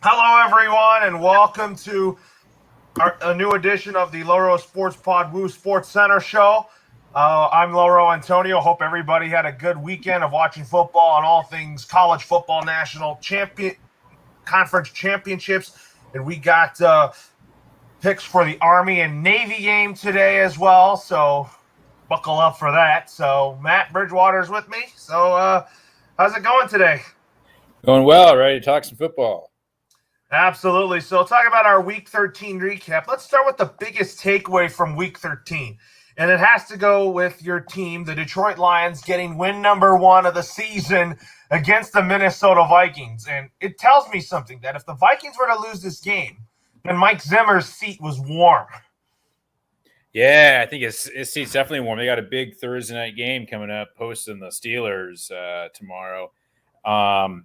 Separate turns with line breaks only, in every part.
Hello, everyone, and welcome to a new edition of the LoroSportsPod Sportscenter show. I'm LoroAntonio. Hope everybody had a good weekend of watching football and all things college football national conference championships. And we got picks for the Army and Navy game today as well, so buckle up for that. So Matt Bridgewater's with me. So how's it going today?
Going well. Ready to talk some football.
Absolutely. So talk about our Week 13 recap. Let's start with the biggest takeaway from Week 13. And it has to go with your team, the Detroit Lions, getting win number 1 of the season against the Minnesota Vikings. And it tells me something, that if the Vikings were to lose this game, then Mike Zimmer's seat was warm.
Yeah, I think his seat's definitely warm. They got a big Thursday night game coming up, hosting the Steelers tomorrow. It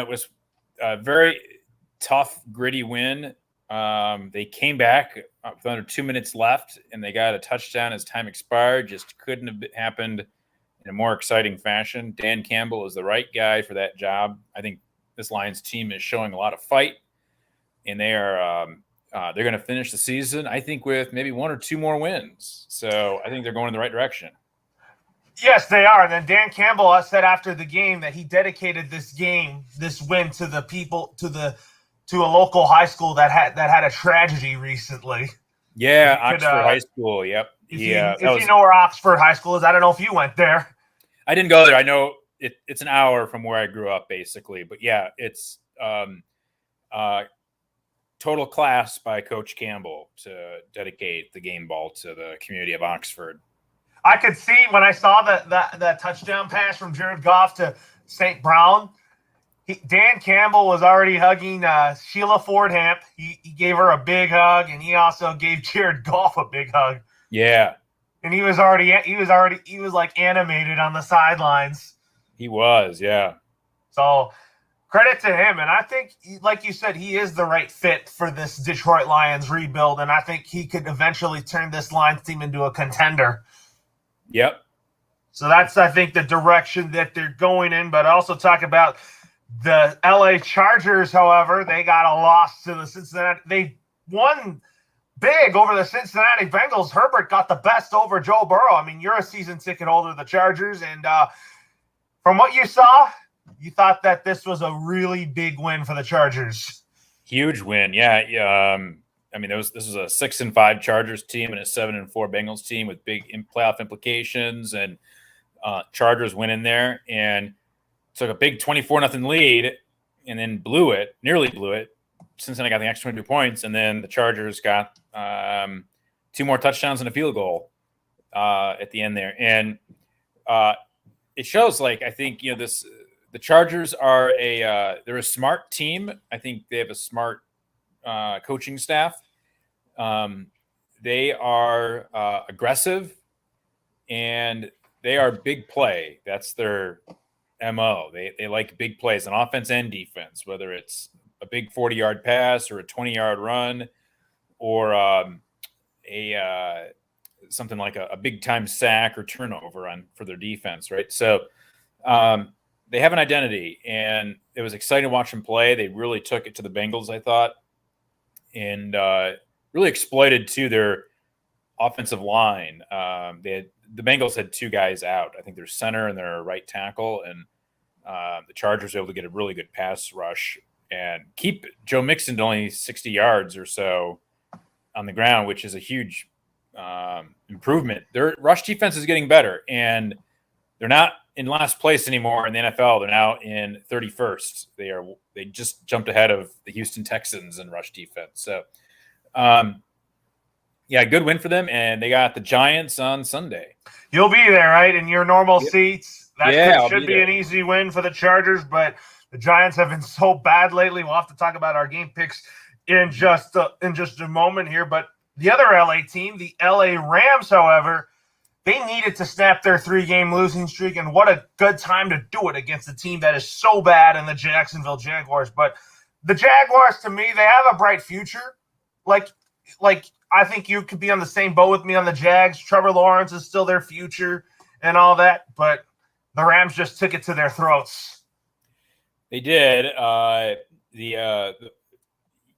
was a very tough, gritty win. They came back with under 2 minutes left, and they got a touchdown as time expired. Just couldn't have happened in a more exciting fashion. Dan Campbell is the right guy for that job. I think this Lions team is showing a lot of fight, and they are they're going to finish the season, I think, with maybe 1 or 2 more wins. So I think they're going in the right direction.
Yes, they are. And then Dan Campbell said after the game that he dedicated this win to the people, to a local high school that had a tragedy recently.
Yeah, Oxford High School. Yep.
If you know where Oxford High School is, I don't know if you went there.
I didn't go there. I know it's an hour from where I grew up, basically. But yeah, it's total class by Coach Campbell to dedicate the game ball to the community of Oxford.
I could see when I saw that touchdown pass from Jared Goff to St. Brown, Dan Campbell was already hugging Sheila Fordhamp. He gave her a big hug, and he also gave Jared Goff a big hug.
Yeah,
and he was like animated on the sidelines.
He was, yeah.
So credit to him, and I think, like you said, he is the right fit for this Detroit Lions rebuild, and I think he could eventually turn this Lions team into a contender.
Yep.
So that's, I think, the direction that they're going in. But I also talk about the LA Chargers, however. They got a loss to the Cincinnati. They won big over the Cincinnati Bengals. Herbert got the best over Joe Burrow. I mean, you're a season ticket holder of the Chargers. And from what you saw, you thought that this was a really big win for the Chargers.
Huge win, yeah. I mean, this was a 6-5 Chargers team and a 7-4 Bengals team with big playoff implications, and Chargers went in there and took a big 24-0 lead, and then nearly blew it. Cincinnati got the extra 22 points, and then the Chargers got 2 more touchdowns and a field goal at the end there, and it shows. Like, I think the Chargers are they're a smart team. I think they have a smart coaching staff. They are aggressive, and they are big play. That's their MO. They like big plays on offense and defense, whether it's a big 40-yard pass or a 20-yard run or something like a big-time sack or turnover for their defense, right? So they have an identity, and it was exciting to watch them play. They really took it to the Bengals, I thought, and really exploited to their offensive line. The Bengals had 2 guys out. I think their center and their right tackle, and the Chargers were able to get a really good pass rush and keep Joe Mixon to only 60 yards or so on the ground, which is a huge improvement. Their rush defense is getting better, and they're not in last place anymore in the NFL. They're now in 31st. They just jumped ahead of the Houston Texans in rush defense. So, good win for them, and they got the Giants on Sunday.
You'll be there, right, in your normal seats. That should be
there.
An easy win for the Chargers, but the Giants have been so bad lately. We'll have to talk about our game picks in just a moment here. But the other LA team, the LA Rams, however, they needed to snap their 3-game losing streak, and what a good time to do it against a team that is so bad in the Jacksonville Jaguars. But the Jaguars, to me, they have a bright future. Like I think you could be on the same boat with me on the Jags. Trevor Lawrence is still their future and all that, but the Rams just took it to their throats.
They did. that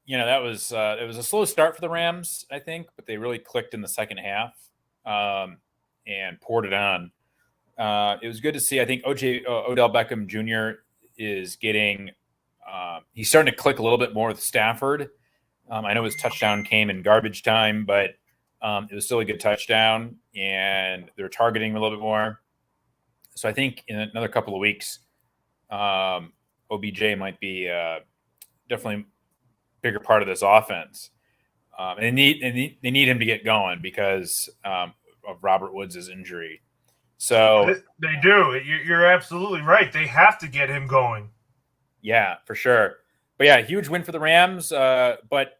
was it was a slow start for the Rams, I think, but they really clicked in the second half and poured it on. It was good to see. I think Odell Beckham Jr. is getting he's starting to click a little bit more with Stafford. I know his touchdown came in garbage time, but it was still a good touchdown, and they're targeting him a little bit more. So I think in another couple of weeks, OBJ might be definitely a bigger part of this offense. And they need him to get going because of Robert Woods' injury. So
they do. You're absolutely right. They have to get him going.
Yeah, for sure. But yeah, huge win for the Rams. But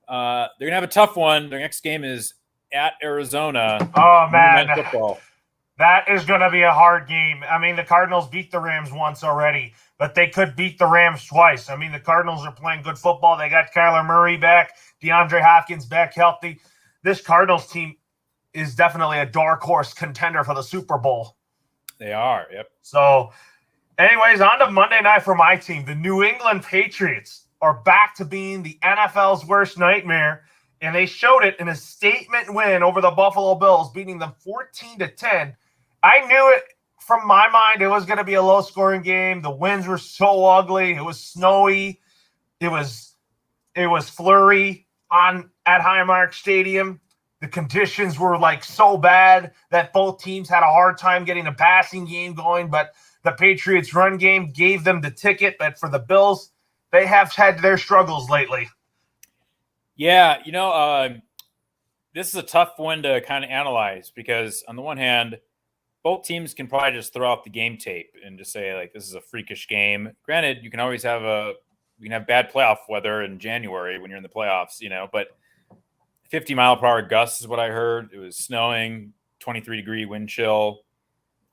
they're gonna have a tough one. Their next game is at Arizona.
Oh man,
football.
That is going to be a hard game. I mean, the Cardinals beat the Rams once already, but they could beat the Rams twice. I mean, the Cardinals are playing good football. They got Kyler Murray back, DeAndre Hopkins back healthy. This Cardinals team is definitely a dark horse contender for the Super Bowl.
They are, yep.
So, anyways, on to Monday night for my team. The New England Patriots are back to being the NFL's worst nightmare, and they showed it in a statement win over the Buffalo Bills, beating them 14-10. I knew it from my mind. It was going to be a low-scoring game. The winds were so ugly. It was snowy. It was flurry at Highmark Stadium. The conditions were like so bad that both teams had a hard time getting a passing game going, but the Patriots' run game gave them the ticket. But for the Bills, they have had their struggles lately.
Yeah, this is a tough one to kind of analyze because on the one hand, both teams can probably just throw out the game tape and just say, like, this is a freakish game. Granted, you can always have bad playoff weather in January when you're in the playoffs, but 50-mile-per-hour gusts is what I heard. It was snowing, 23-degree wind chill.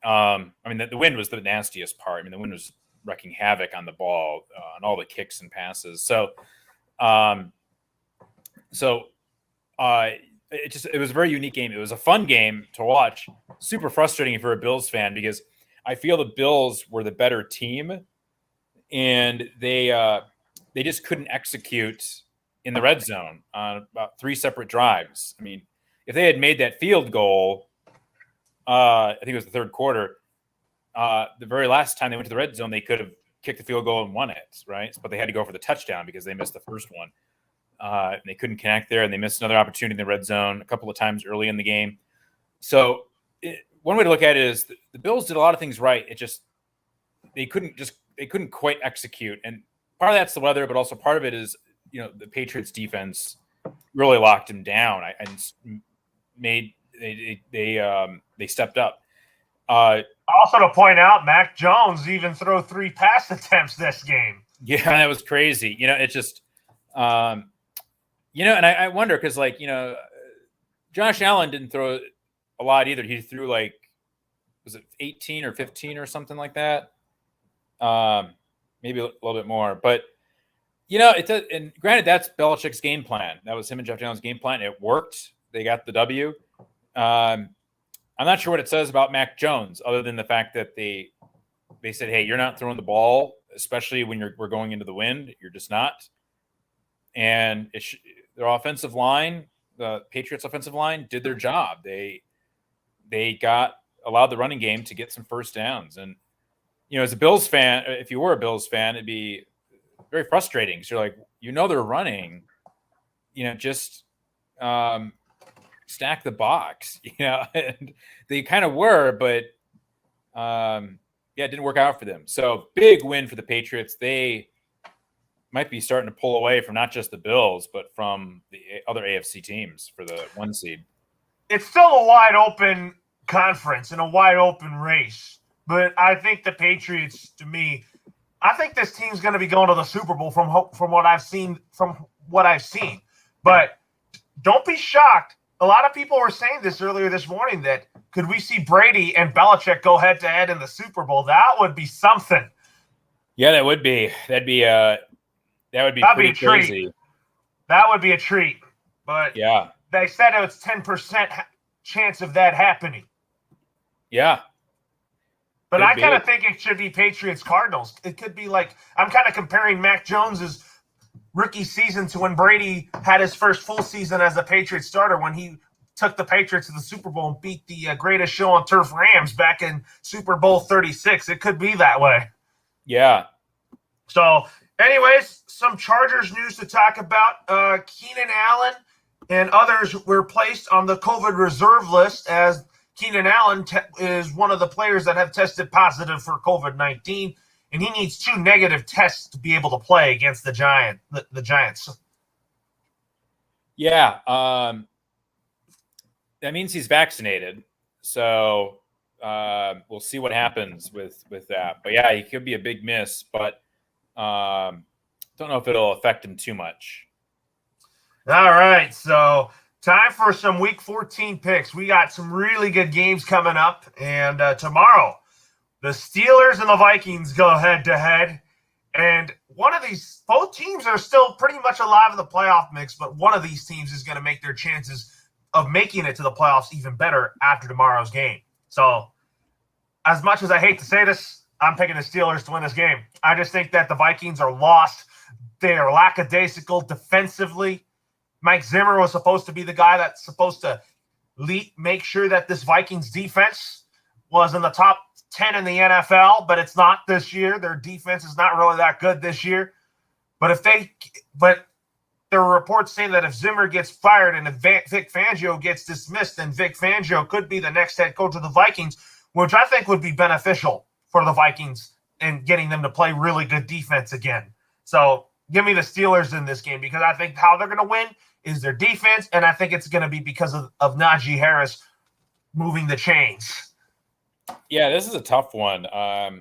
The wind was the nastiest part. I mean, the wind was wreaking havoc on the ball, on all the kicks and passes. So, it was a very unique game. It was a fun game to watch. Super frustrating if you're a Bills fan because I feel the Bills were the better team, and they just couldn't execute in the red zone on about 3 separate drives. I mean, if they had made that field goal, I think it was the third quarter, the very last time they went to the red zone, they could have kicked the field goal and won it, right? But they had to go for the touchdown because they missed the first one. And they couldn't connect there, and they missed another opportunity in the red zone a couple of times early in the game. So one way to look at it is the Bills did a lot of things right. It just they couldn't quite execute, and part of that's the weather, but also part of it is the Patriots defense really locked him down and made they stepped up.
Also to point out, Mac Jones even threw 3 pass attempts this game.
Yeah, that was crazy. It just. And I wonder because, Josh Allen didn't throw a lot either. He threw was it 18 or 15 or something like that? Maybe a little bit more. But, and granted, that's Belichick's game plan. That was him and Jeff Allen's game plan. It worked. They got the W. I'm not sure what it says about Mac Jones other than the fact that they said, hey, you're not throwing the ball, especially when we're going into the wind. You're just not. And their offensive line, the Patriots' offensive line, did their job. They allowed the running game to get some first downs. And, as a Bills fan, if you were a Bills fan, it'd be very frustrating because you're like, they're running, just stack the box, and they kind of were, but it didn't work out for them. So big win for the Patriots. They might be starting to pull away from not just the Bills, but from the other AFC teams for the 1 seed.
It's still a wide open conference and a wide open race, but I think the Patriots, to me, I think this team's going to be going to the Super Bowl from what I've seen. But don't be shocked. A lot of people were saying this earlier this morning that could we see Brady and Belichick go head to head in the Super Bowl? That would be something.
Yeah, that would be. That'd be pretty crazy.
That would be a treat. But
yeah,
they said it was 10% chance of that happening.
Yeah.
But I kind of think it should be Patriots Cardinals. It could be I'm kind of comparing Mac Jones's rookie season to when Brady had his first full season as a Patriots starter when he took the Patriots to the Super Bowl and beat the greatest show on turf Rams back in Super Bowl 36. It could be that way.
Yeah.
So, anyways, some Chargers news to talk about. Keenan Allen and others were placed on the COVID reserve list as Keenan Allen is one of the players that have tested positive for COVID-19, and he needs 2 negative tests to be able to play against the Giants.
Yeah. That means he's vaccinated. So we'll see what happens with that. But yeah, he could be a big miss, but don't know if it'll affect him too much.
All right, so time for some Week 14 picks. We got some really good games coming up, and tomorrow the Steelers and the Vikings go head-to-head, and both teams are still pretty much alive in the playoff mix, but one of these teams is going to make their chances of making it to the playoffs even better after tomorrow's game. So as much as I hate to say this, I'm picking the Steelers to win this game. I just think that the Vikings are lost. They are lackadaisical defensively. Mike Zimmer was supposed to be the guy that's supposed to make sure that this Vikings defense was in the top 10 in the NFL, but it's not this year. Their defense is not really that good this year. But there are reports saying that if Zimmer gets fired and if Vic Fangio gets dismissed, then Vic Fangio could be the next head coach of the Vikings, which I think would be beneficial for the Vikings and getting them to play really good defense again. So give me the Steelers in this game because I think how they're going to win is their defense, and I think it's going to be because of Najee Harris moving the chains.
Yeah, this is a tough one. I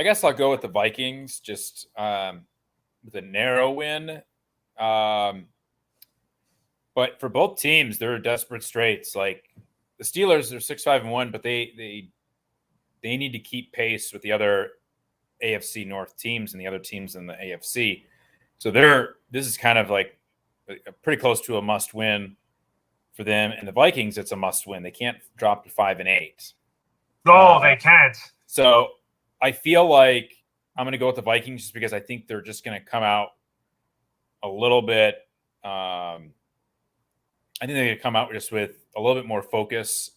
guess I'll go with the Vikings just with a narrow win. But for both teams, they're desperate straits. Like the Steelers are 6-5-1, but they need to keep pace with the other AFC North teams and the other teams in the AFC. So this is kind of like pretty close to a must win for them. And the Vikings, it's a must win. They can't drop to 5-8.
No, they can't.
So I feel like I'm going to go with the Vikings just because I think they're just going to come out a little bit. I think they're going to come out just with a little bit more focus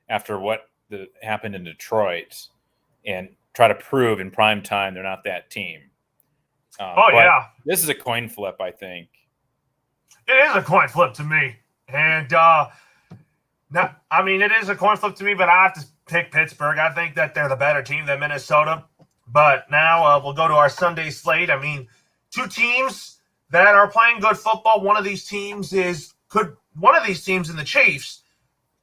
after what happened in Detroit and try to prove in prime time they're not that team. Yeah. This is a coin flip, I think.
It is a coin flip to me. And, it is a coin flip to me, but I have to pick Pittsburgh. I think that they're the better team than Minnesota. But now we'll go to our Sunday slate. I mean, 2 teams that are playing good football. One of these teams in the Chiefs.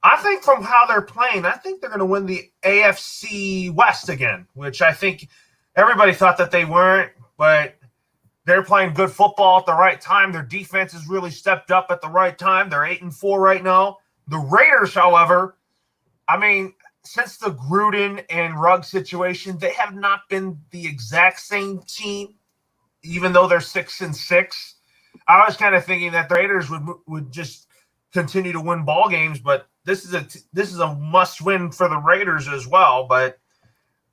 I think from how they're playing, I think they're going to win the AFC West again, which I think everybody thought that they weren't, but they're playing good football at the right time. Their defense has really stepped up at the right time. They're 8-4 right now. The Raiders, however, since the Gruden and Ruggs situation, they have not been the exact same team, even though they're 6-6. I was kind of thinking that the Raiders would just continue to win ball games, but this is a must-win for the Raiders as well. But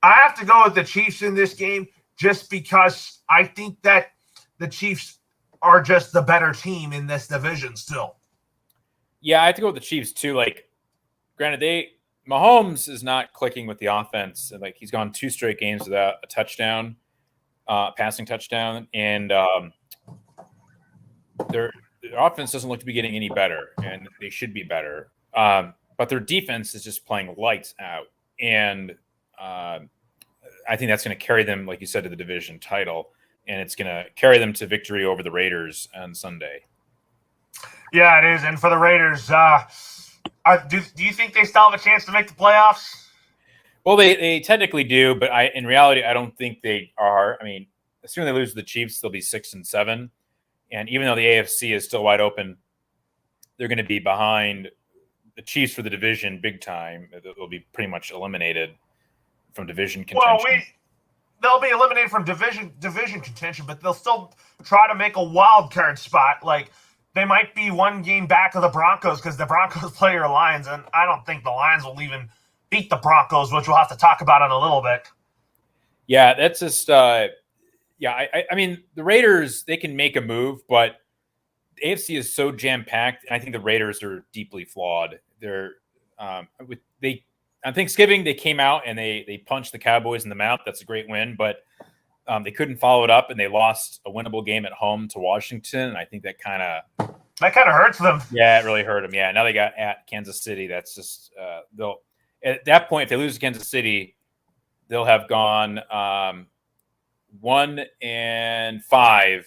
I have to go with the Chiefs in this game just because I think that the Chiefs are just the better team in this division still.
Yeah, I have to go with the Chiefs too. Like, granted, Mahomes is not clicking with the offense. Like, he's gone 2 straight games without a touchdown, passing touchdown, and their offense doesn't look to be getting any better, and they should be better. But their defense is just playing lights out, and I think that's going to carry them, like you said, to the division title, and it's going to carry them to victory over the Raiders on Sunday.
Yeah, it is. And for the Raiders, do you think they still have a chance to make the playoffs?
Well, they technically do, but in reality, I don't think they are. I mean, assuming they lose to the Chiefs, they'll be 6-7. And even though the AFC is still wide open, they're going to be behind the Chiefs for the division big time. They'll be pretty much eliminated from division contention.
Well, they'll be eliminated from division contention, but they'll still try to make a wild card spot. Like, they might be 1 game back of the Broncos because the Broncos play your Lions, and I don't think the Lions will even beat the Broncos, which we'll have to talk about in a little bit.
Yeah, that's just Yeah, I mean, the Raiders, they can make a move, but the AFC is so jam-packed, and I think the Raiders are deeply flawed. They're on Thanksgiving, they came out and they punched the Cowboys in the mouth. That's a great win, but they couldn't follow it up, and they lost a winnable game at home to Washington, and I think that kind of
hurts them.
Yeah, it really hurt them. Yeah, now they got at Kansas City. That's just they'll at that point, if they lose to Kansas City, they'll have gone 1-5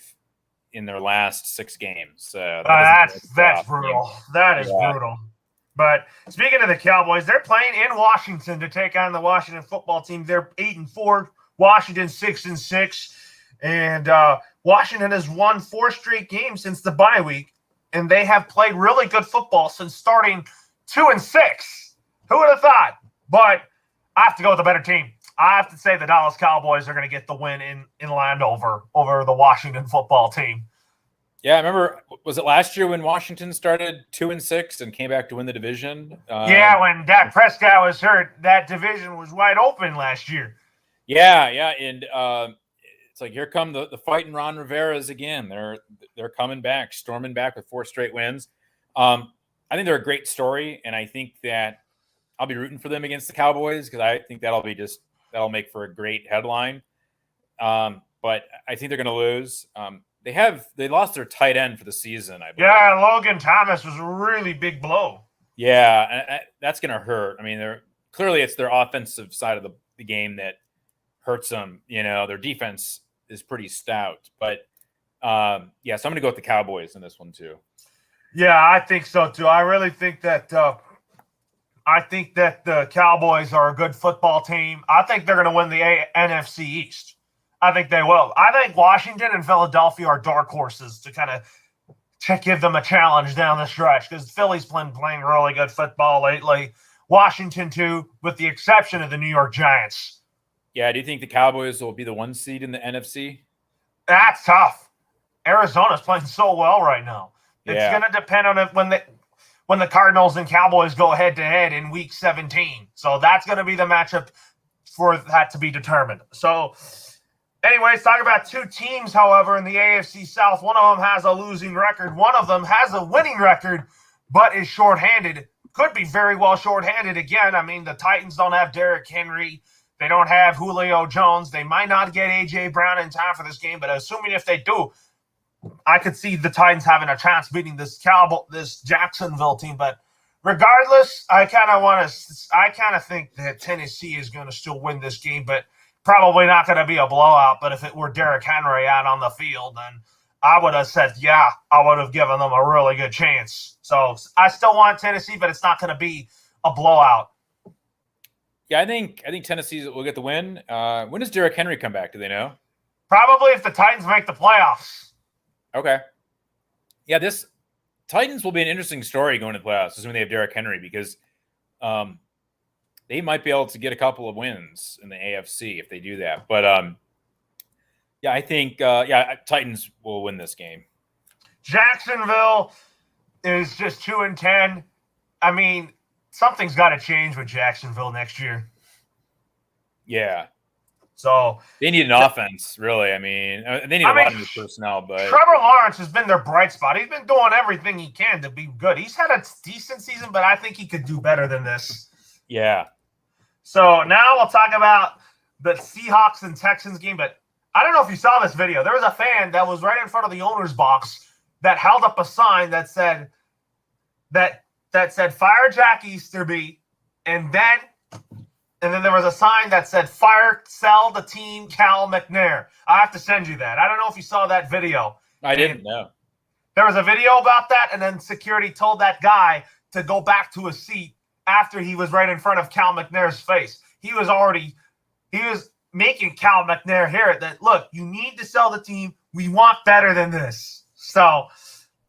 in their last 6 games.
That's brutal. That is brutal. But speaking of the Cowboys, they're playing in Washington to take on the Washington football team. They're 8-4. Washington 6-6, and Washington has won 4 straight games since the bye week, and they have played really good football since starting 2-6. Who would have thought? But I have to go with a better team. I have to say the Dallas Cowboys are going to get the win in Landover over the Washington football team.
Yeah, I remember, was it last year when Washington started 2-6 and came back to win the division?
Yeah, when Dak Prescott was hurt, that division was wide open last year.
Yeah, and it's like here come the fighting Ron Rivera's again. They're coming back, storming back with 4 straight wins. I think they're a great story, and I think that I'll be rooting for them against the Cowboys because I think that'll make for a great headline. But I think they're going to lose. They lost their tight end for the season, I believe.
Yeah, Logan Thomas was a really big blow.
Yeah, that's going to hurt. I mean, it's their offensive side of the game that hurts them. Their defense is pretty stout. But, so I'm going to go with the Cowboys in this one too.
Yeah, I think so too. I really think that the Cowboys are a good football team. I think they're going to win the NFC East. I think they will. I think Washington and Philadelphia are dark horses to give them a challenge down the stretch because Philly's playing really good football lately. Washington too, with the exception of the New York Giants.
Yeah, do you think the Cowboys will be the 1 seed in the NFC?
That's tough. Arizona's playing so well right now. It's going to depend on when the Cardinals and Cowboys go head-to-head in Week 17. So that's going to be the matchup for that to be determined. So anyways, talk about 2 teams, however, in the AFC South. One of them has a losing record. One of them has a winning record, but is shorthanded. Could be very well shorthanded again. I mean, the Titans don't have Derrick Henry. They don't have Julio Jones. They might not get A.J. Brown in time for this game, but assuming if they do, I could see the Titans having a chance beating this Jacksonville team. But regardless, I kind of think that Tennessee is going to still win this game, but probably not going to be a blowout. But if it were Derrick Henry out on the field, then I would have said, I would have given them a really good chance. So I still want Tennessee, but it's not going to be a blowout.
Yeah, I think Tennessee will get the win. When does Derrick Henry come back? Do they know?
Probably if the Titans make the playoffs.
Okay. Yeah, this Titans will be an interesting story going to the playoffs, assuming they have Derrick Henry, because they might be able to get a couple of wins in the AFC if they do that. But I think Titans will win this game. Jacksonville
is just 2-10. I mean, something's got to change with Jacksonville next year.
Yeah.
So
they need an offense, really. I mean, they need a lot of new personnel. But
Trevor Lawrence has been their bright spot. He's been doing everything he can to be good. He's had a decent season, but I think he could do better than this.
Yeah.
So now we'll talk about the Seahawks and Texans game. But I don't know if you saw this video. There was a fan that was right in front of the owner's box that held up a sign that said "Fire Jack Easterby," and then there was a sign that said sell the team Cal McNair. I have to send you that. I don't know if you saw that video.
I didn't know.
There was a video about that, and then security told that guy to go back to his seat after he was right in front of Cal McNair's face. He was making Cal McNair hear it that, look, you need to sell the team. We want better than this. So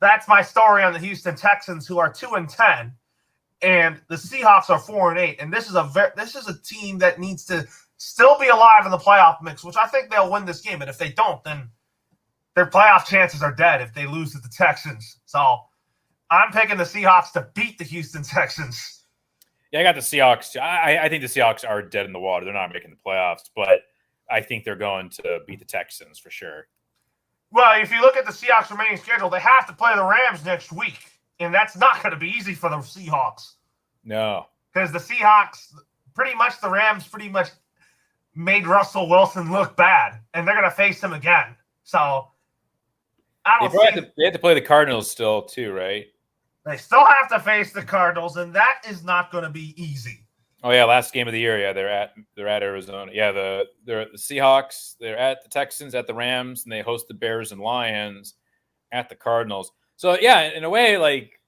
that's my story on the Houston Texans, who are 2-10. And the Seahawks are 4-8, and this is a team that needs to still be alive in the playoff mix, which I think they'll win this game. But if they don't, then their playoff chances are dead if they lose to the Texans. So I'm picking the Seahawks to beat the Houston Texans.
Yeah, I got the Seahawks. I think the Seahawks are dead in the water. They're not making the playoffs. But I think they're going to beat the Texans for sure.
Well, if you look at the Seahawks' remaining schedule, they have to play the Rams next week, and that's not going to be easy for the Seahawks.
No.
Because the Seahawks, the Rams pretty much made Russell Wilson look bad, and they're going to face him again. So,
they have to play the Cardinals still too, right?
They still have to face the Cardinals, and that is not going to be easy.
Oh yeah, last game of the year. Yeah, they're at Arizona. Yeah, they're at the Seahawks. They're at the Texans, at the Rams, and they host the Bears and Lions at the Cardinals. So yeah, in a way, like,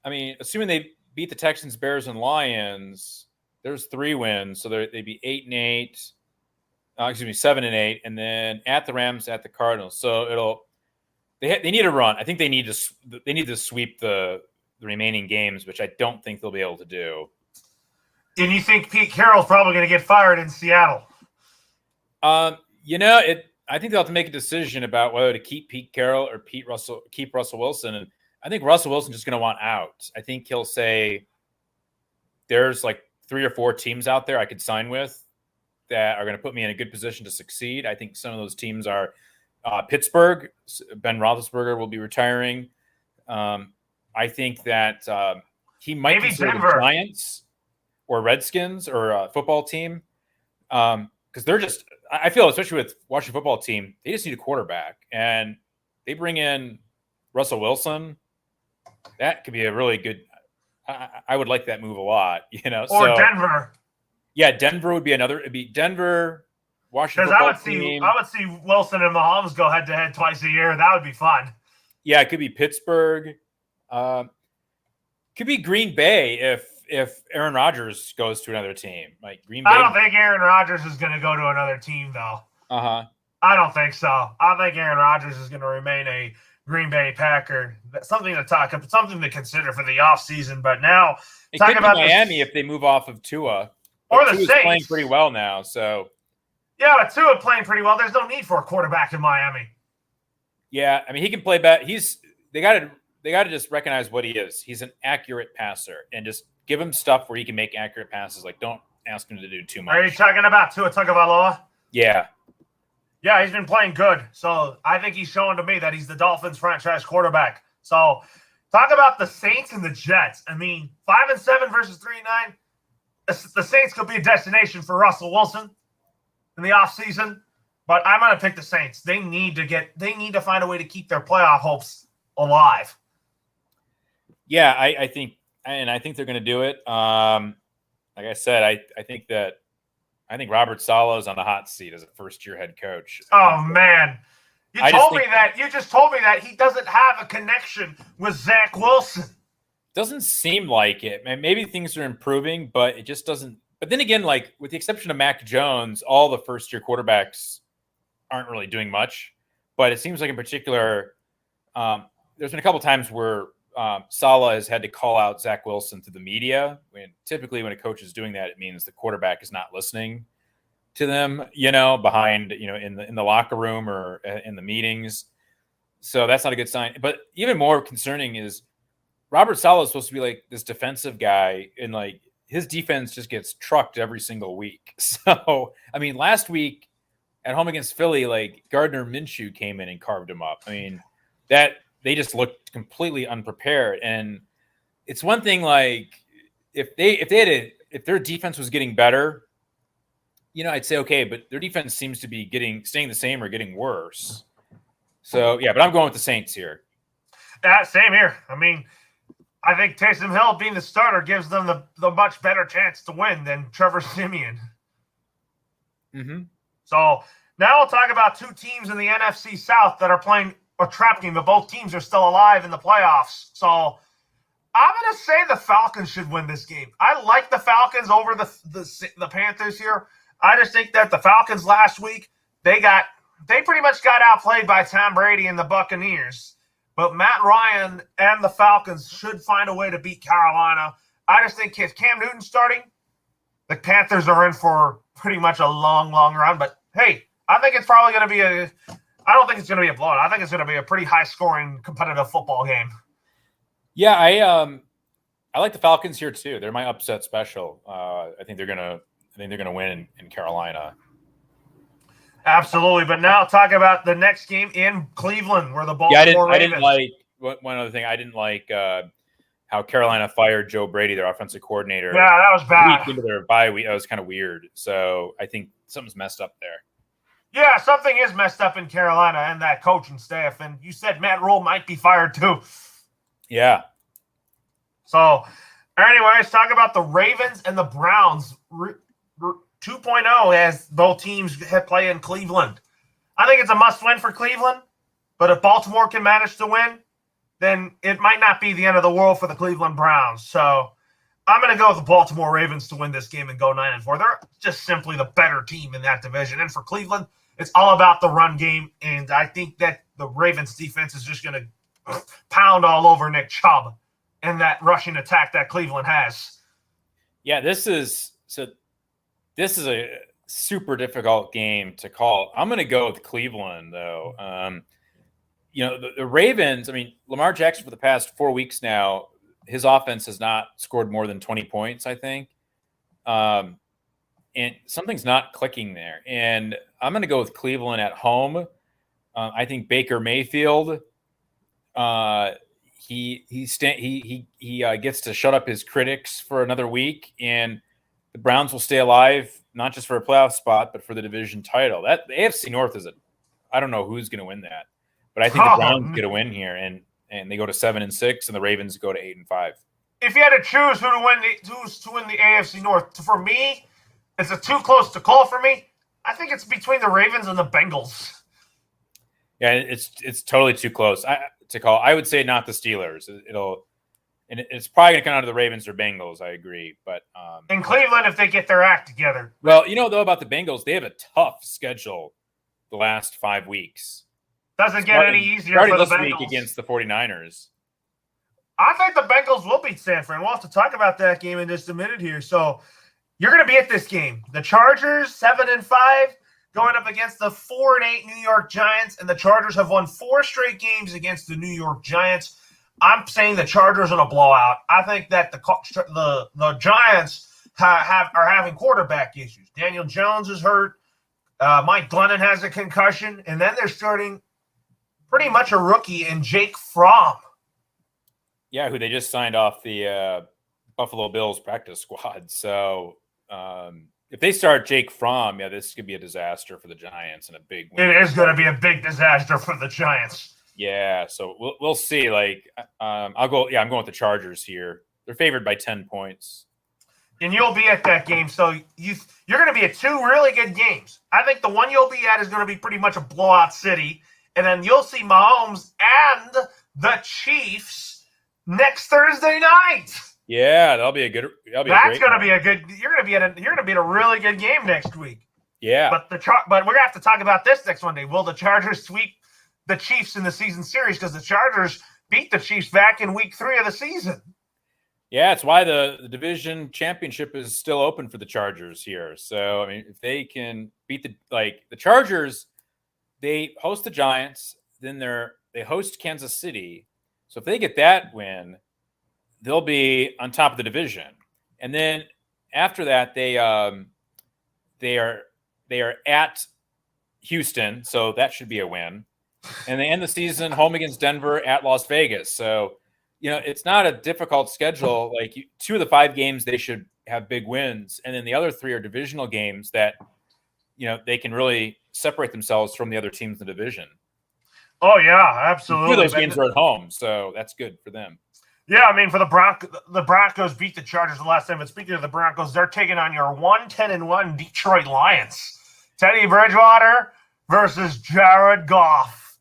I mean, assuming they beat the Texans, Bears, and Lions, there's 3 wins, so they'd be 8-8. 7-8, and then at the Rams, at the Cardinals. So they need a run. I think they need to sweep the remaining games, which I don't think they'll be able to do.
And you think Pete Carroll's probably going to get fired in Seattle?
I think they'll have to make a decision about whether to keep Pete Carroll or keep Russell Wilson. And I think Russell Wilson's just going to want out. I think he'll say there's like 3 or 4 teams out there I could sign with that are going to put me in a good position to succeed. I think some of those teams are Pittsburgh. Ben Roethlisberger will be retiring. I think that he might consider the Giants or Redskins or a football team, because they're just, I feel, especially with Washington football team, they just need a quarterback, and they bring in Russell Wilson. That could be a really good. I would like that move a lot,
Or Denver.
Yeah, Denver would be another. It'd be Denver, Washington football team.
I would see Wilson and Mahomes go head to head twice a year. That would be fun.
Yeah, it could be Pittsburgh. Could be Green Bay if Aaron Rodgers goes to another team, like Green Bay.
I don't think Aaron Rodgers is going to go to another team, though. I don't think so. I think Aaron Rodgers is going to remain a Green Bay Packer. Something to consider for the offseason. But now,
it could be Miami if they move off of Tua.
Or the
Tua's
Saints
playing pretty well now. So
yeah, but Tua playing pretty well. There's no need for a quarterback in Miami.
Yeah, I mean, he can play better. They got to just recognize what he is. He's an accurate passer, and just give him stuff where he can make accurate passes. Like, don't ask him to do too much.
Are you talking about Tua Tagovailoa?
Yeah.
Yeah, he's been playing good. So I think he's showing to me that he's the Dolphins franchise quarterback. So talk about the Saints and the Jets. I mean, 5-7 versus 3-9. The Saints could be a destination for Russell Wilson in the offseason. But I'm going to pick the Saints. They need to find a way to keep their playoff hopes alive.
Yeah, I think they're going to do it. Like I said, I think Robert Saleh is on the hot seat as a first-year head coach.
Oh man, you just told me that he doesn't have a connection with Zach Wilson.
Doesn't seem like it. Maybe things are improving, but it just doesn't. But then again, like with the exception of Mac Jones, all the first-year quarterbacks aren't really doing much. But it seems like in particular, there's been a couple times where Saleh has had to call out Zach Wilson to the media. Typically when a coach is doing that, it means the quarterback is not listening to them, behind, in the locker room or in the meetings. So that's not a good sign. But even more concerning is Robert Saleh is supposed to be like this defensive guy, and like his defense just gets trucked every single week. So, I mean, last week at home against Philly, like Gardner Minshew came in and carved him up. I mean, that they just looked completely unprepared. And it's one thing, like if their defense was getting better, I'd say okay, but their defense seems to be staying the same or getting worse. So yeah, but I'm going with the Saints here.
Yeah, same here. I mean, I think Taysom Hill being the starter gives them the much better chance to win than Trevor Siemian.
Mm-hmm.
So now we'll talk about 2 teams in the NFC South that are playing a trap game, but both teams are still alive in the playoffs. So I'm going to say the Falcons should win this game. I like the Falcons over the Panthers here. I just think that the Falcons last week, they pretty much got outplayed by Tom Brady and the Buccaneers. But Matt Ryan and the Falcons should find a way to beat Carolina. I just think if Cam Newton's starting, the Panthers are in for pretty much a long, long run. But hey, I think it's probably going to be I don't think it's going to be a blowout. I think it's going to be a pretty high-scoring, competitive football game.
Yeah, I like the Falcons here too. They're my upset special. I think they're going to win in Carolina.
Absolutely. But now talk about the next game in Cleveland, where the Baltimore
I
Ravens.
didn't like one other thing. I didn't like how Carolina fired Joe Brady, their offensive coordinator.
Yeah, that was bad.
A week into their bye week, that was kind of weird. So I think something's messed up there.
Yeah, something is messed up in Carolina and that coaching staff. And you said Matt Rule might be fired too.
Yeah.
So, anyways, talk about the Ravens and the Browns 2.0 as both teams play in Cleveland. I think it's a must-win for Cleveland, but if Baltimore can manage to win, then it might not be the end of the world for the Cleveland Browns. So I'm going to go with the Baltimore Ravens to win this game and go 9-4. They're just simply the better team in that division. And for Cleveland, it's all about the run game, and I think that the Ravens defense is just going to pound all over Nick Chubb and that rushing attack that Cleveland has.
Yeah, this is a super difficult game to call. I'm going to go with Cleveland, though. The Ravens, I mean, Lamar Jackson for the past 4 weeks now, his offense has not scored more than 20 points, I think. And something's not clicking there. And I'm going to go with Cleveland at home. I think Baker Mayfield, he gets to shut up his critics for another week, and the Browns will stay alive, not just for a playoff spot, but for the division title. That the AFC North I don't know who's going to win that, but I think the Browns going to win here, and they go to 7-6, and the Ravens go to 8-5.
If you had to choose who's to win the AFC North, for me, it's too close to call for me. I think it's between the Ravens and the Bengals.
Yeah, it's totally too close to call. I would say not the Steelers. It's probably going to come out of the Ravens or Bengals. I agree, but
in Cleveland, if they get their act together.
Well, though, about the Bengals, they have a tough schedule the last 5 weeks.
Doesn't get any easier for the
this
Bengals.
Week against the 49ers.
I think the Bengals will beat San Fran. We'll have to talk about that game in just a minute here. So you're going to be at this game. The Chargers, 7-5, going up against the 4-8 New York Giants, and the Chargers have won 4 straight games against the New York Giants. I'm saying the Chargers in a blowout. I think that the Giants are having quarterback issues. Daniel Jones is hurt. Mike Glennon has a concussion, and then they're starting pretty much a rookie in Jake Fromm.
Yeah, who they just signed off the Buffalo Bills practice squad. So if they start Jake Fromm, this could be a disaster for the Giants and a big win.
It is going to be a big disaster for the Giants.
Yeah, so we'll see. I'm going with the Chargers here. They're favored by 10 points.
And you'll be at that game, so you're going to be at 2 really good games. I think the one you'll be at is going to be pretty much a blowout city, and then you'll see Mahomes and the Chiefs next Thursday night.
Yeah, that'll be a great
You're going to be at a really good game next week.
Yeah.
But we're going to have to talk about this next Monday. Will the Chargers sweep the Chiefs in the season series, because the Chargers beat the Chiefs back in week 3 of the season?
Yeah, it's why the division championship is still open for the Chargers here. So, I mean, if they can beat the Chargers, they host the Giants, then they host Kansas City. So if they get that win, they'll be on top of the division. And then after that, they are at Houston, so that should be a win. And they end the season home against Denver, at Las Vegas. So, it's not a difficult schedule. 2 of the 5 games, they should have big wins. And then the other 3 are divisional games that, they can really separate themselves from the other teams in the division.
Oh, yeah, absolutely.
2 of those games are at home, so that's good for them.
Yeah, I mean, for the Broncos beat the Chargers the last time. But speaking of the Broncos, they're taking on your 1-10-1 Detroit Lions. Teddy Bridgewater versus Jared Goff.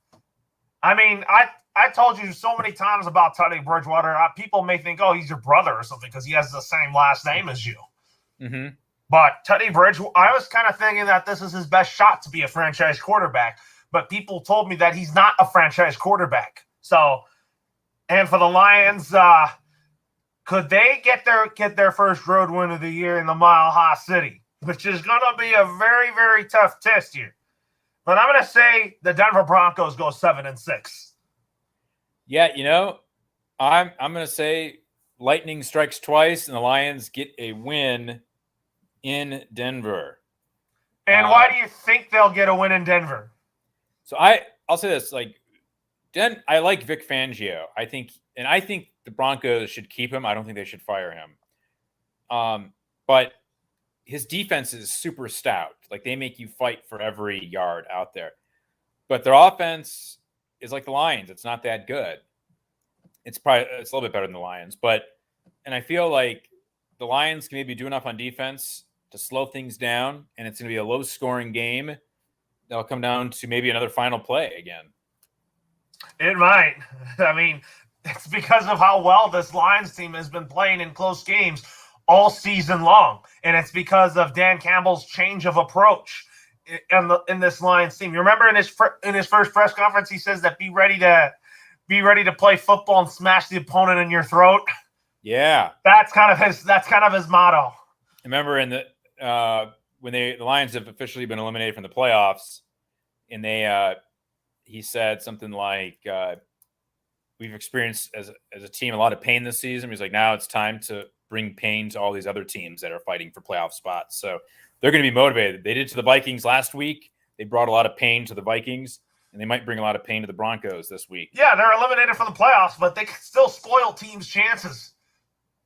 I mean, I told you so many times about Teddy Bridgewater. People may think, oh, he's your brother or something because he has the same last name as you.
Mm-hmm.
But Teddy Bridgewater, I was kind of thinking that this is his best shot to be a franchise quarterback. But people told me that he's not a franchise quarterback. So, and for the Lions, could they get their first road win of the year in the Mile High City, which is going to be a very, very tough test here. But I'm going to say the Denver Broncos go 7-6.
Yeah, I'm going to say lightning strikes twice and the Lions get a win in Denver.
And why do you think they'll get a win in Denver?
So I'll say this, I like Vic Fangio. I think the Broncos should keep him. I don't think they should fire him. But his defense is super stout. Like, they make you fight for every yard out there. But their offense is like the Lions. It's not that good. It's a little bit better than the Lions. And I feel like the Lions can maybe do enough on defense to slow things down, and it's going to be a low-scoring game that'll come down to maybe another final play again.
It might. I mean, it's because of how well this Lions team has been playing in close games all season long. And it's because of Dan Campbell's change of approach in this Lions team. You remember in his first press conference, he says that be ready to play football and smash the opponent in your throat.
Yeah.
That's kind of his motto.
Remember when the Lions have officially been eliminated from the playoffs, and he said something like, we've experienced as a team a lot of pain this season. He's like, now it's time to bring pain to all these other teams that are fighting for playoff spots. So they're going to be motivated. They did to the Vikings last week. They brought a lot of pain to the Vikings, and they might bring a lot of pain to the Broncos this week.
Yeah, they're eliminated from the playoffs, but they can still spoil teams' chances.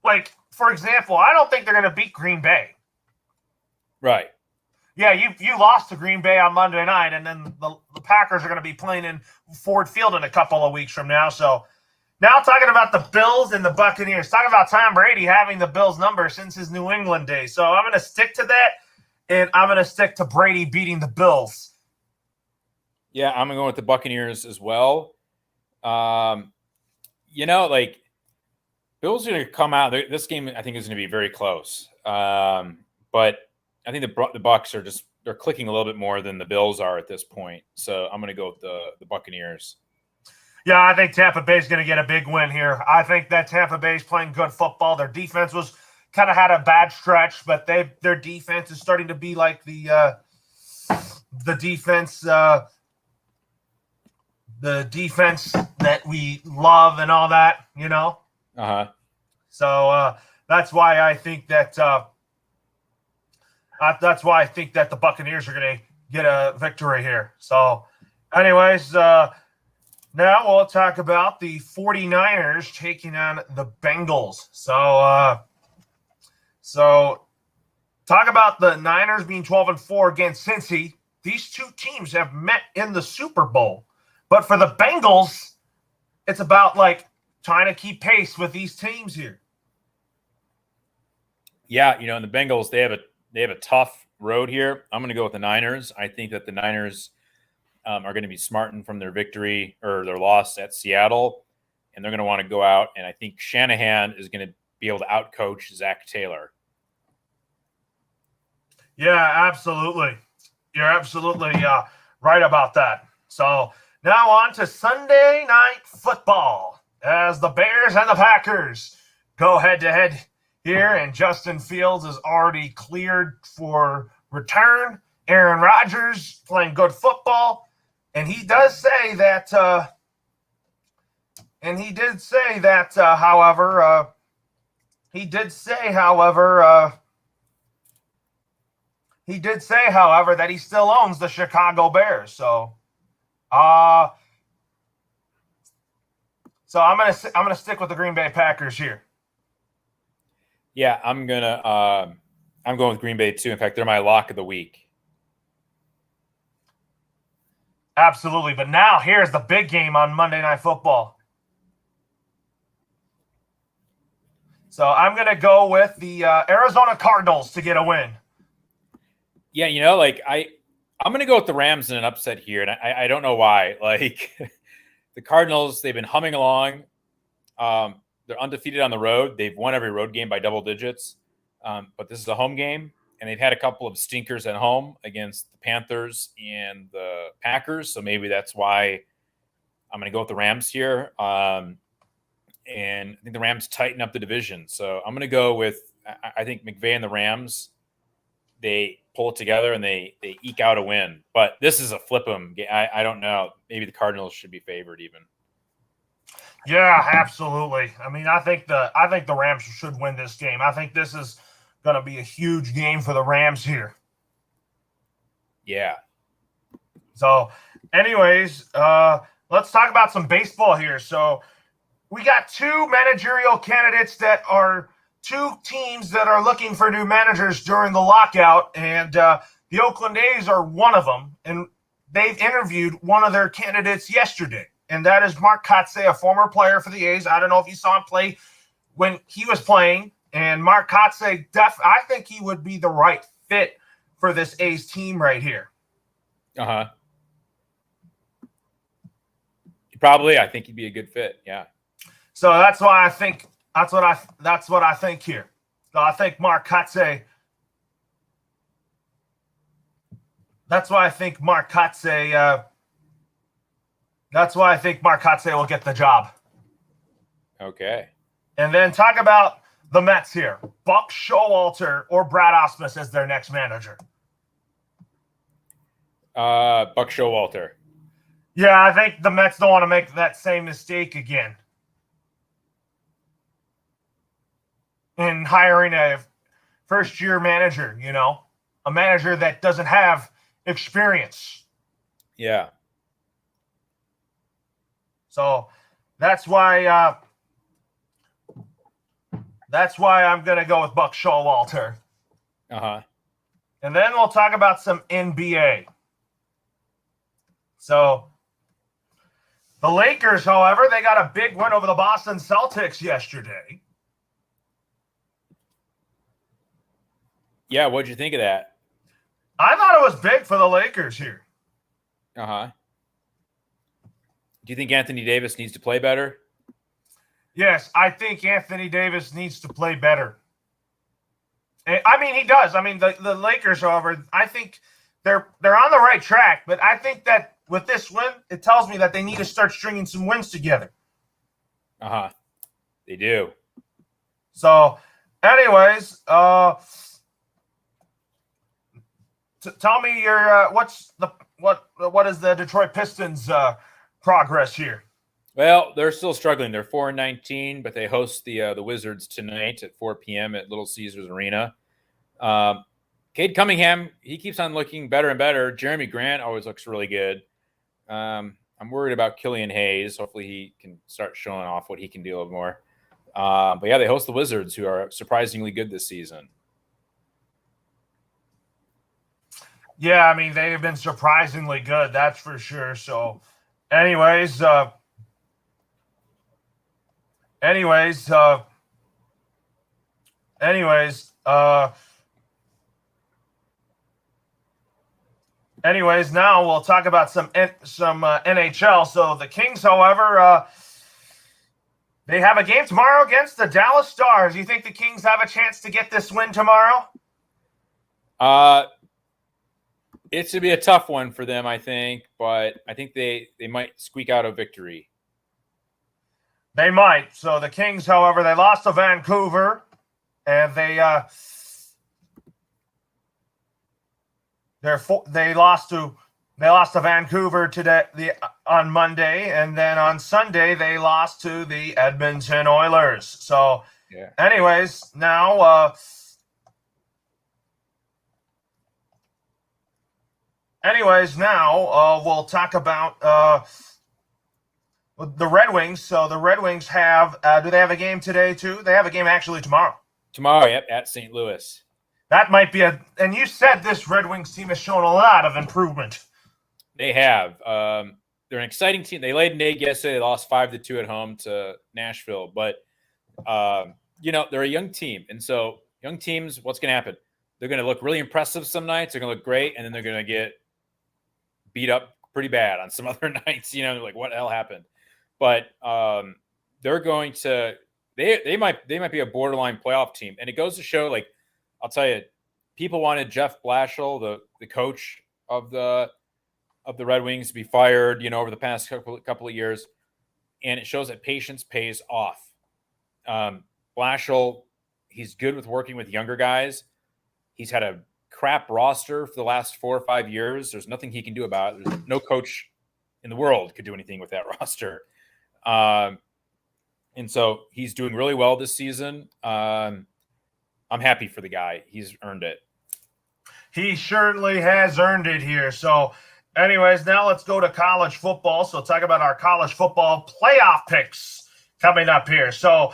Like, for example, I don't think they're going to beat Green Bay.
Right.
Yeah, you lost to Green Bay on Monday night, and then the Packers are going to be playing in Ford Field in a couple of weeks from now. So now talking about the Bills and the Buccaneers, talking about Tom Brady having the Bills number since his New England days. So I'm going to stick to that, and I'm going to stick to Brady beating the Bills.
Yeah, I'm going to go with the Buccaneers as well. Bills are going to come out. This game, I think, is going to be very close. But I think the Bucs they're clicking a little bit more than the Bills are at this point. So I'm going to go with the Buccaneers.
Yeah, I think Tampa Bay is going to get a big win here. I think that Tampa Bay is playing good football. Their defense was kind of had a bad stretch, but their defense is starting to be like the defense that we love and all that, you know. So that's why I think that the Buccaneers are going to get a victory here. So, anyways, now we'll talk about the 49ers taking on the Bengals. So talk about the Niners being 12-4 against Cincy. These two teams have met in the Super Bowl. But for the Bengals, it's about trying to keep pace with these teams here.
Yeah, and the Bengals, they have a tough road here. I'm going to go with the Niners. I think that the Niners are going to be smartened from their victory or their loss at Seattle, and they're going to want to go out. And I think Shanahan is going to be able to outcoach Zach Taylor.
Yeah, absolutely. You're absolutely right about that. So now on to Sunday Night Football as the Bears and the Packers go head-to-head here, and Justin Fields is already cleared for return. Aaron Rodgers playing good football, and he does say that. However, that he still owns the Chicago Bears. So I'm gonna stick with the Green Bay Packers here.
Yeah, I'm going with Green Bay too. In fact, they're my lock of the week.
Absolutely. But now here's the big game on Monday Night Football. So I'm going to go with the Arizona Cardinals to get a win.
Yeah, I'm going to go with the Rams in an upset here, and I don't know why. The Cardinals, they've been humming along. They're undefeated on the road. They've won every road game by double digits. But this is a home game, and they've had a couple of stinkers at home against the Panthers and the Packers. So maybe that's why I'm going to go with the Rams here. And I think the Rams tighten up the division. So I'm going to go with, I think McVay and the Rams, they pull it together and they eke out a win. But this is a flip 'em. I don't know. Maybe the Cardinals should be favored even.
Yeah, absolutely. I mean, I think the Rams should win this game. I think this is going to be a huge game for the Rams here.
Yeah.
So, anyways, let's talk about some baseball here. So, we got two managerial candidates that are two teams that are looking for new managers during the lockout, and the Oakland A's are one of them. And they've interviewed one of their candidates yesterday, and that is Mark Kotsay, a former player for the A's. I don't know if you saw him play when he was playing, and Mark Kotsay, I think he would be the right fit for this A's team right here.
Uh-huh. Probably, I think he'd be a good fit. Yeah.
So that's why I think that's what I think here. So I think Mark Kotsay. That's why I think Mark Kotsay. That's why I think Mark Kotsay will get the job.
Okay.
And then talk about the Mets here: Buck Showalter or Brad Ausmus as their next manager.
Buck Showalter.
Yeah, I think the Mets don't want to make that same mistake again in hiring a first-year manager, a manager that doesn't have experience.
Yeah.
So that's why I'm going to go with Buck Showalter.
Uh-huh.
And then we'll talk about some NBA. So the Lakers, however, they got a big win over the Boston Celtics yesterday.
Yeah, what'd you think of that?
I thought it was big for the Lakers here.
Uh-huh. Do you think Anthony Davis needs to play better?
Yes, I think Anthony Davis needs to play better. I mean, he does. I mean, the Lakers, however, I think they're on the right track, but I think that with this win, it tells me that they need to start stringing some wins together.
Uh-huh. They do.
So, anyways, tell me your what is the Detroit Pistons progress here?
Well, they're still struggling. They're 4-19, but they host the Wizards tonight at 4 p.m. at Little Caesars Arena. Cade Cunningham, he keeps on looking better and better. Jeremy Grant always looks really good. I'm worried about Killian Hayes. Hopefully he can start showing off what he can do a little more. But yeah, they host the Wizards, who are surprisingly good this season.
Yeah, I mean, they have been surprisingly good, that's for sure. So, anyways, now we'll talk about some NHL. So the Kings, however, they have a game tomorrow against the Dallas Stars. You think the Kings have a chance to get this win tomorrow?
It's to be a tough one for them, I think, but I think they might squeak out a victory.
They might. So the Kings, however, they lost to Vancouver, and they lost to Vancouver today on Monday, and then on Sunday they lost to the Edmonton Oilers. So,
yeah.
Anyways, now we'll talk about the Red Wings. So the Red Wings have do they have a game today too? They have a game actually tomorrow.
Tomorrow, yep, at St. Louis.
That might be and you said this Red Wings team has shown a lot of improvement.
They have. They're an exciting team. They laid an egg yesterday. They lost 5-2 at home to Nashville. But, they're a young team. And so young teams, what's going to happen? They're going to look really impressive some nights. They're going to look great. And then they're going to get beat up pretty bad on some other nights. Like what the hell happened? But they're going to they might be a borderline playoff team. And it goes to show, like, I'll tell you, people wanted Jeff Blashill, the coach of the Red Wings, to be fired, over the past couple of years. And it shows that patience pays off. Blashill, he's good with working with younger guys. He's had a crap roster for the last 4 or 5 years. There's nothing he can do about it. There's no coach in the world could do anything with that roster. And so he's doing really well this season. I'm happy for the guy. He's earned it.
He certainly has earned it here. So, anyways, now let's go to college football. So, talk about our college football playoff picks coming up here. So,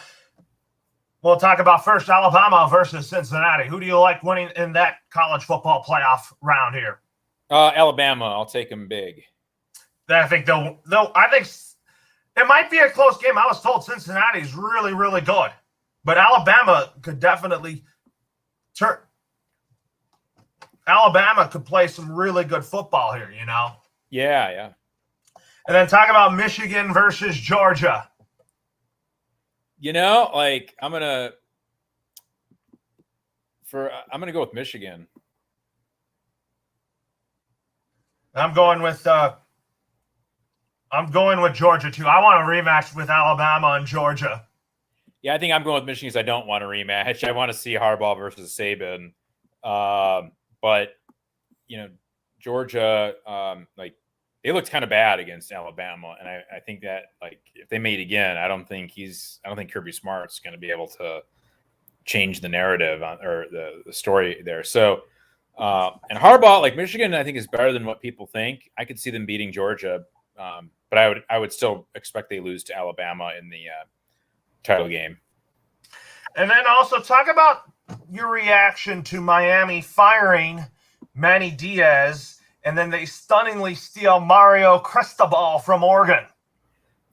we'll talk about first Alabama versus Cincinnati. Who do you like winning in that college football playoff round here?
Alabama. I'll take them big.
I think I think it might be a close game. I was told Cincinnati is really, really good, but Alabama could definitely turn. Alabama could play some really good football here, you know?
Yeah.
And then talk about Michigan versus Georgia.
I'm gonna go with Michigan.
I'm going with Georgia too. I want a rematch with Alabama and Georgia.
Yeah, I think I'm going with Michigan because I don't want a rematch. I want to see Harbaugh versus Saban. But Georgia, they looked kind of bad against Alabama, and I think that if they meet again, I don't think Kirby Smart's going to be able to change the narrative or the story there. So, and Harbaugh, Michigan, I think is better than what people think. I could see them beating Georgia, but I would still expect they lose to Alabama in the title game.
And then also talk about your reaction to Miami firing Manny Diaz, and then they stunningly steal Mario Cristobal from Oregon.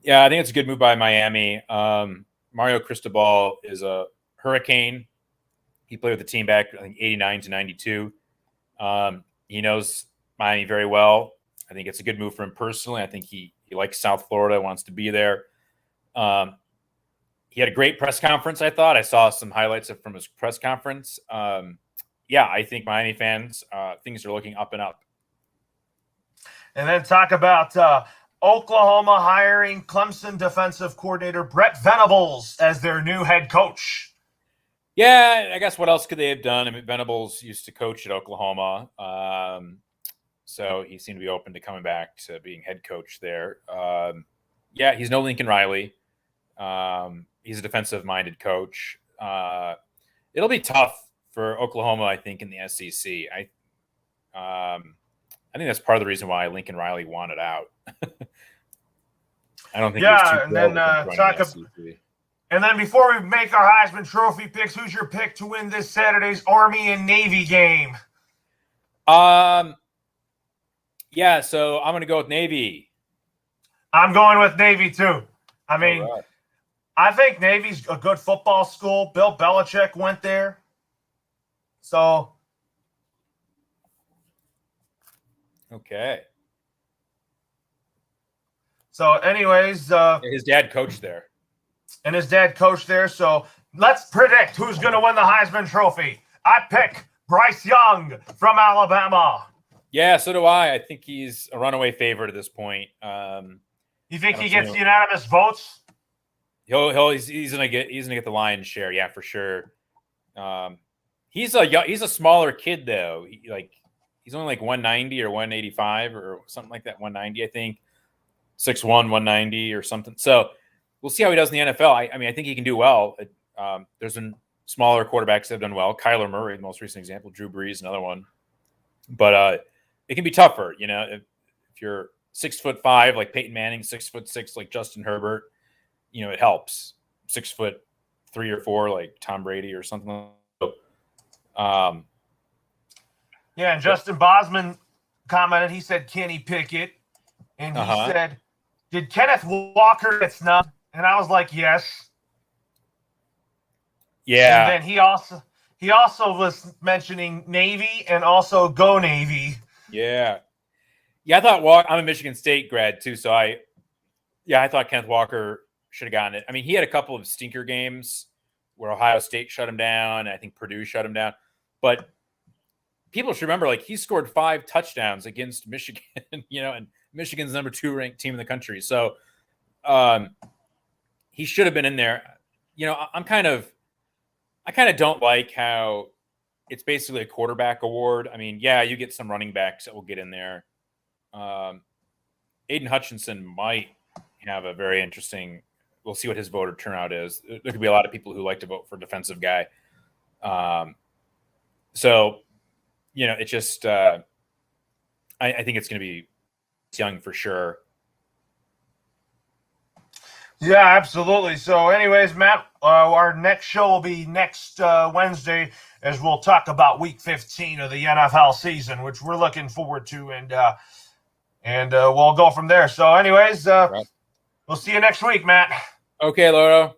Yeah, I think it's a good move by Miami. Mario Cristobal is a Hurricane. He played with the team back, I think, 89 to 92. He knows Miami very well. I think it's a good move for him personally. I think he likes South Florida, wants to be there. He had a great press conference, I thought. I saw some highlights from his press conference. I think Miami fans, things are looking up and up.
And then talk about Oklahoma hiring Clemson defensive coordinator Brett Venables as their new head coach.
Yeah, I guess what else could they have done? I mean, Venables used to coach at Oklahoma, so he seemed to be open to coming back to being head coach there. He's no Lincoln Riley. He's a defensive-minded coach. It'll be tough for Oklahoma, I think, in the SEC. I think that's part of the reason why Lincoln Riley wanted out. I don't think.
Yeah, and then before we make our Heisman Trophy picks, who's your pick to win this Saturday's Army and Navy game?
So I'm going to go with Navy.
I'm going with Navy too. I mean, I think Navy's a good football school. Bill Belichick went there. So.
Okay.
So, anyways.
His dad coached there.
And his dad coached there. So, let's predict who's going to win the Heisman Trophy. I pick Bryce Young from Alabama.
Yeah, so do I. I think he's a runaway favorite at this point.
You think he gets unanimous votes?
He's gonna get the lion's share, yeah, for sure. He's a smaller kid though. He's only 190 or 185 or something like that. 190, I think. 6'1", 190 or something. So we'll see how he does in the NFL. I mean, I think he can do well. There's been smaller quarterbacks that have done well. Kyler Murray, the most recent example. Drew Brees, another one. But it can be tougher, if you're 6'5", like Peyton Manning, 6'6", like Justin Herbert. It helps. 6'3" or 4", like Tom Brady or something like that.
And Justin Bosman commented. He said Kenny Pickett, and he said, "Did Kenneth Walker get snubbed?" And I was like, "Yes."
Yeah.
And then he also was mentioning Navy and also Go Navy.
Yeah. Yeah, I thought I'm a Michigan State grad too, so I thought Kenneth Walker should have gotten it. I mean, he had a couple of stinker games where Ohio State shut him down, and I think Purdue shut him down. But people should remember, he scored 5 touchdowns against Michigan, and Michigan's number 2 ranked team in the country. So he should have been in there. I kind of don't like how it's basically a quarterback award. I mean, yeah, you get some running backs that will get in there. Aiden Hutchinson might have a very interesting. We'll see what his voter turnout is. There could be a lot of people who like to vote for a defensive guy. it's just I think it's going to be young for sure.
Yeah, absolutely. So anyways, Matt, our next show will be next Wednesday, as we'll talk about week 15 of the NFL season, which we're looking forward to, and we'll go from there. So anyways,
Right.
We'll see you next week, Matt.
Okay, Loro.